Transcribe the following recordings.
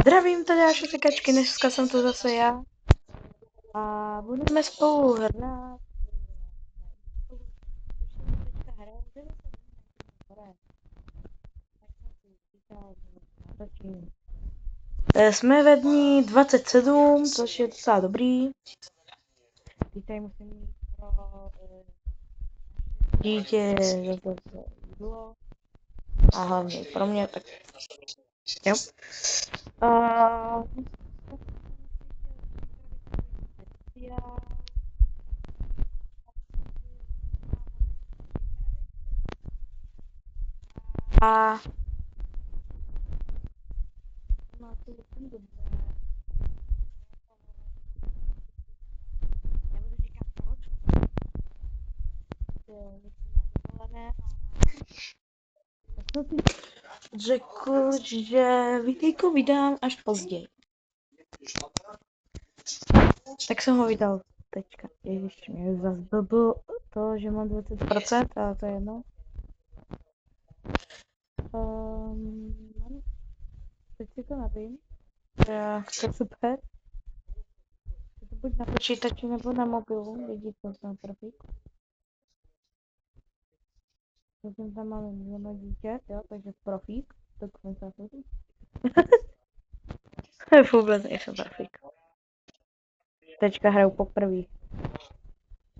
Zdravím tady naše sekačky, dneska jsem tu zase já a budeme spolu hrát. Jsme ve dní 27, což je docela dobrý. Teď tady musím mít pro dítě zase jídlo a hlavně pro mě, tak jo. A nebudu říkat proč, tak jsem si řekl, že videjko vydám až později. Tak jsem ho vydal teďka. Ježiš, mě zase blblo to, že mám 20%, ale to je jedno. Ano. Teď si to nabím. Tak, to je super. Je to buď na počítači nebo na mobilu, vidíte to na profík. Zatím tam máme jedno dítě, jo, takže profík. Dokumentace. Vůbec nejsem profík. Teďka hraju poprvé.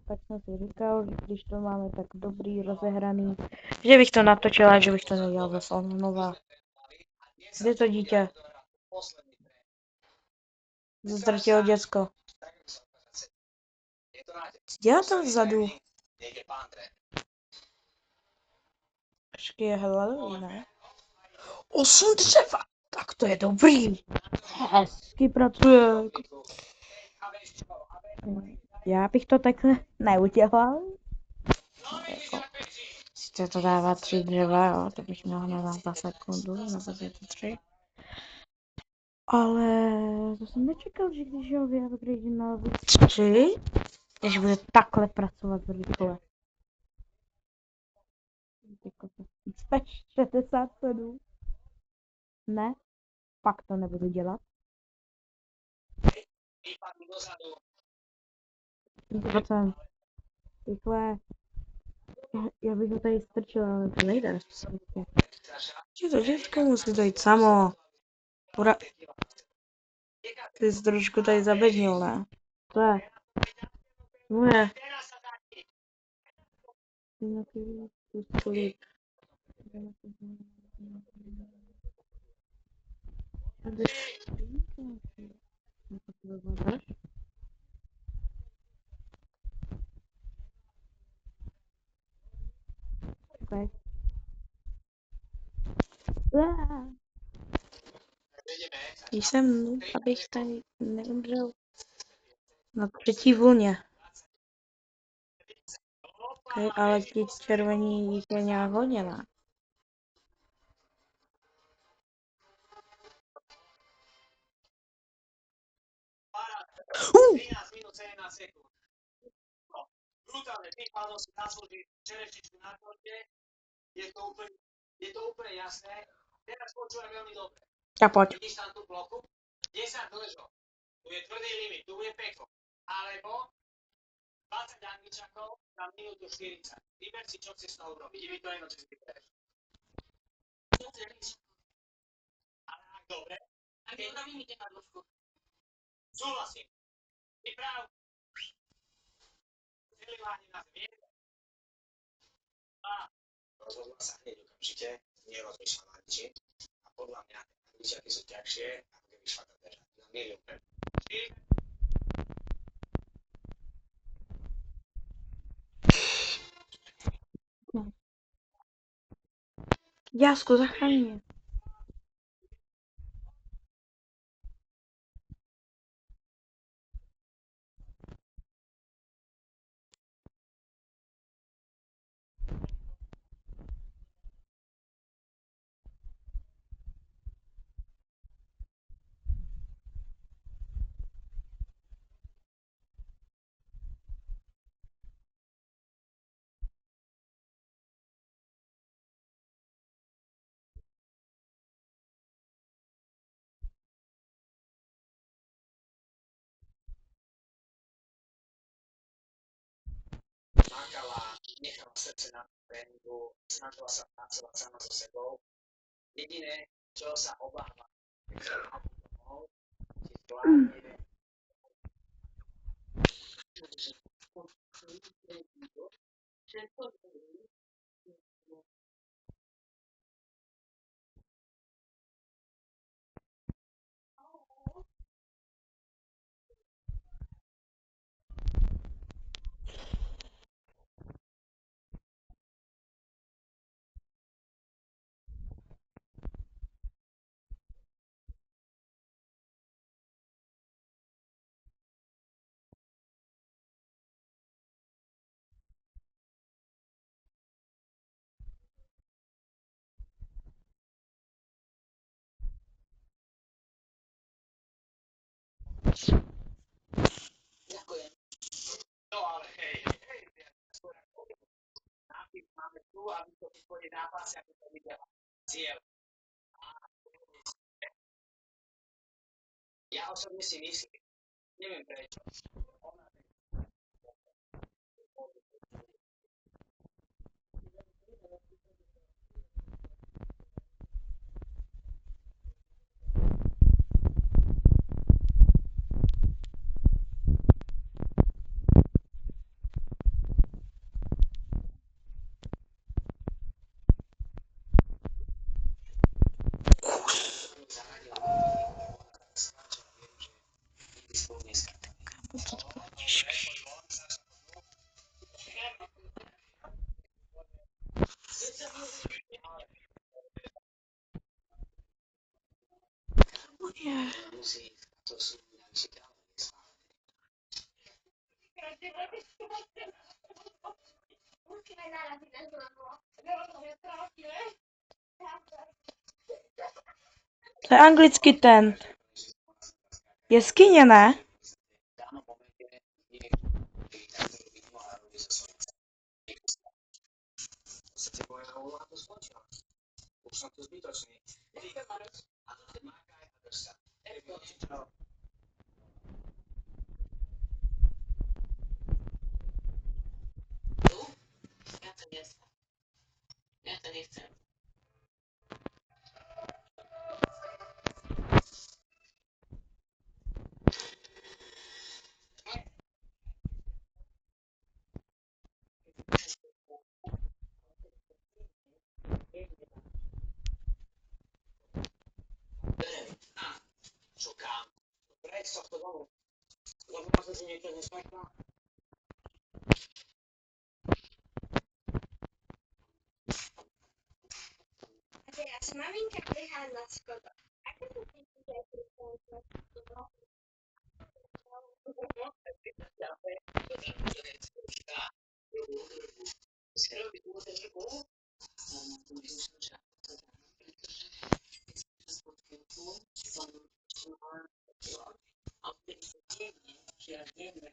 Tak jsem si říkal, že když to máme tak dobrý, rozehraný, že bych to natočila, že bych to nedělal zase znova. Kde je to dítě? Ztratilo děcko. Dělá to vzadu. Počkej, je hele, ne? 8 dřeva! Tak to je dobrý. Hezky pracuje. Já bych to takhle neudělal. Jako, sice to dává 3 dřeva, jo, to bych měl na za sekundu, na to 3. Ale to jsem nečekal, že když ho vyupgrade na level 3, takže bude takhle pracovat rychle. Jako to spíš 67. Ne, pak to nebudu dělat. Procent. Rychle. Já bych ho tady strčil, ale to nejde. To děcko musí dojít samo. Pora... Ty jsi trošku tady zabednil, ne? To je. Moje. Okay. Jsem, abych tady neumřel na třetí vlně. Okay, ale ti červení jich je nějak hodně, ne? Brutálne, tým pádom si zaslúži čerešničku na torte, je to úplne jasné. Teraz počúvaj veľmi dobre. Ja poď. Vidíš tam tú bloku? 10 dlžok. Tu je tvrdý limit, tu je peklo. Alebo 20 angličakov za minútu 40. Vyber si, čo chceš z toho urobiť. Je mi to jedno, čo si vybereš. Ale ak dobre, tak urobím mi teba dĺžku. Súhlasím. Vyprav. Vylievanie na zem. Rozhodla sa hneď okamžite, nerozmýšľala nad ničím a podľa mňa angličaky sú ťažšie, ako keby šla tá držať. Na milión percent. Jasku, zachraň mě. nechala srdce na tréninku, snažila sa pracovať sama so sebou. Jediné, čo sa obáva, keď sa vráti domov, či zvládne ďakujem. No ale hej, nápis máme tu, aby to v tvojej zápase, ako to videla. Cieľ. Ja osobne si myslím, neviem prečo. Ona To je anglický tent. Jeskyně, ne? už som tu zbytočný. Ja to nechcem. Šukám. Preč z tohto domu. Lebo možno si niekto nespáchal. A teraz maminka behá na schodoch. Ako to cítite pri tom schodoch?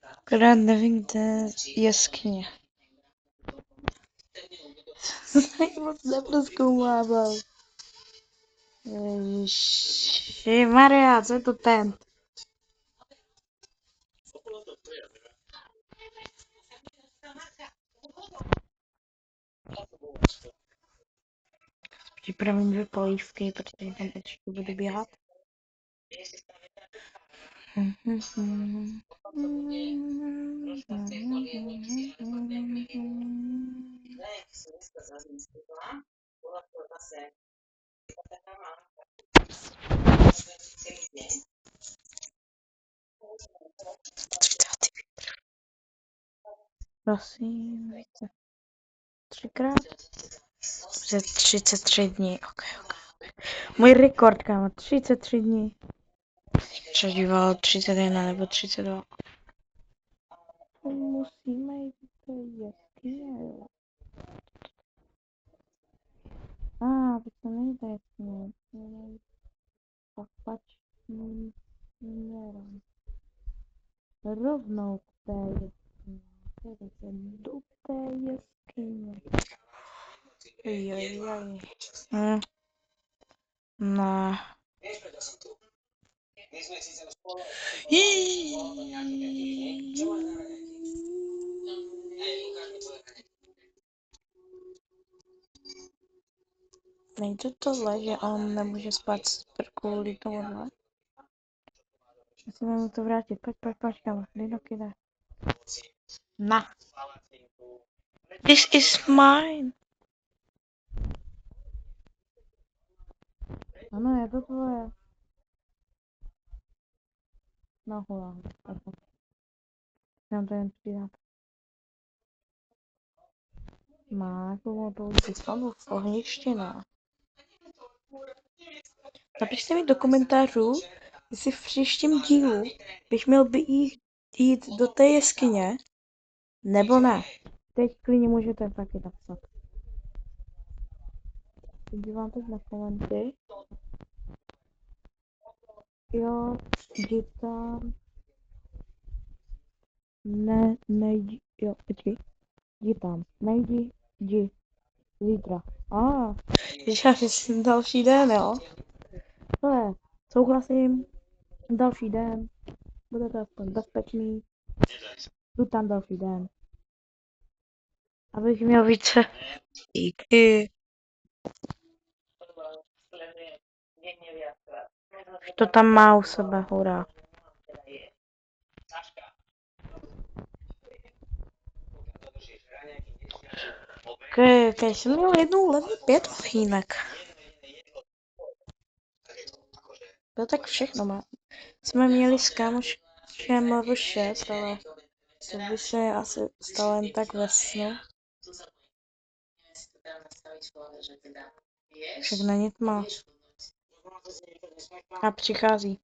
Akorát nevím, kde je jeskyně. Moc neprozkoumával. Ježiši Maria, co je to tent? Připravím dvě polívky, protože tam určitě budu běhat. Prosím, třikrát? Že 33 dní, ok. Můj rekord, kámo, 33 dní. Předívalo 31 nebo 32. Musíme jít do jeskyně, jo. To se nejde jeskyně. Musíme jít opačným směrem. Rovnou k té jeskyně. Tedy se do té jeskyně. Jojoj. No. My sme síce spolu Nejde tohle, že on nemůže spát kvůli tomuhle. Musíme mu to vrátit. Pojď, kámo. Dej noky, ne. Na. This is mine. Ano, je to tvoje. No, hula. Nám to jen přidat. Má komu to zůstanu v ohništi, ne? Napište mi do komentářů, jestli v příštím dílu bych měl jít do té jeskyně, nebo ne. Teď klidně můžete taky napsat. Dívám teď na komenty. Jo, jdi tam. Nejdi, jo, počkej. Jdi tam, jdi. Zítra. Říká, že jsi další den, jo? Ale souhlasím. Další den. Bude to aspoň bezpečný. Jdu tam další den. Abych měl více. Díky. To tam má u sebe, hurá. Ok, jsem měl jednou level 5 ohýnek. To tak všechno má. Jsme měli s kámošem level 6, ale to by se asi stalo jen tak ve snu. Však není tma. A přichází.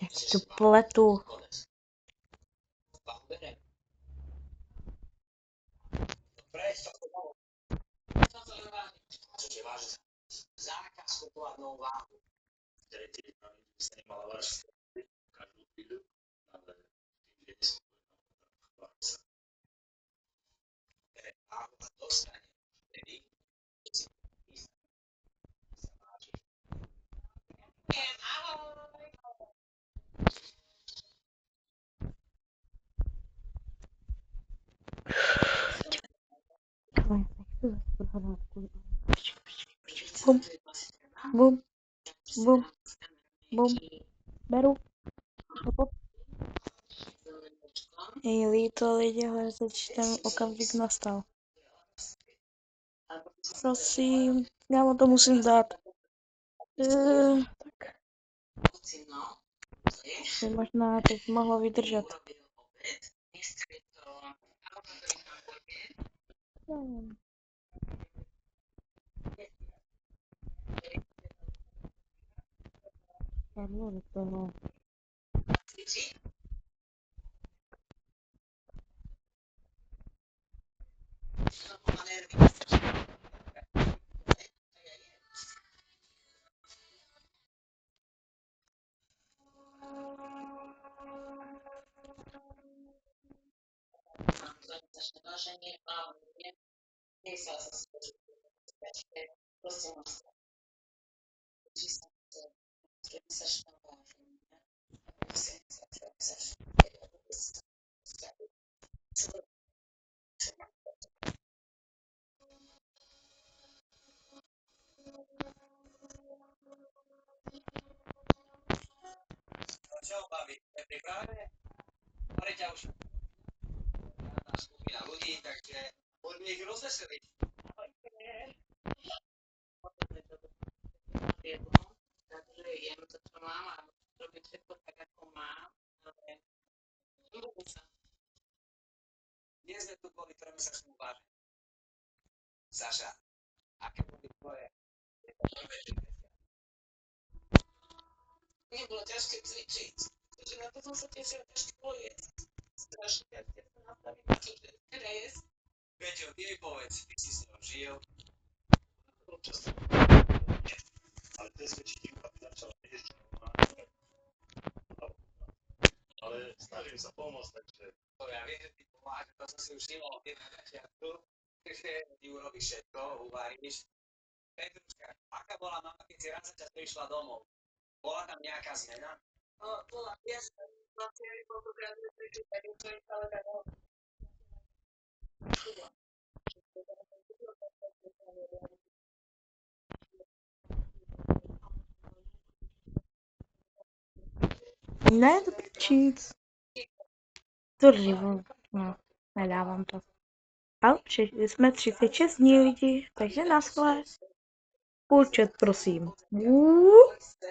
Jak tu pletu. Bum, bum, bum, bum. Beru. Je líto lidi, ale teď ten okamžik nastal. Prosím, já vám to musím dát. Tak. Možná teď mohlo vydržet. Padlo do toho. Čau, babi, je pripravené? Mareťa už skupina ľudí, takže poďme ich rozveseliť. Takže jem to, čo mám a robiť všetko tak, ako mám, ale ľúbim sa. Nie sme tu kvôli trojmesačnému váženiu. Saša, aké boli tvoje prvé 6 mesiace? Mne bolo ťažké cvičiť, pretože na to som sa tešila ťažké jesť. Strašne ťažké sa nastaviť na to, že teda jesť. Peťo, ty jej povedz, ty si s ňou žil. Občas ale to je svedčí, aby začala vedieť, čo má. Ale snažím sa pomôcť, takže... To ja viem, že ty pomáš, to som si už všimol hneď na začiatku, že ty urobíš všetko, uvaríš. Petruška, aká bola mama, keď si raz za čas prišla domov? Bola tam nejaká zmena? Ne, to pičíc. To živo. No, nedávám to. Ale jsme 36 dní lidi, takže na schvál. Půl chat, prosím.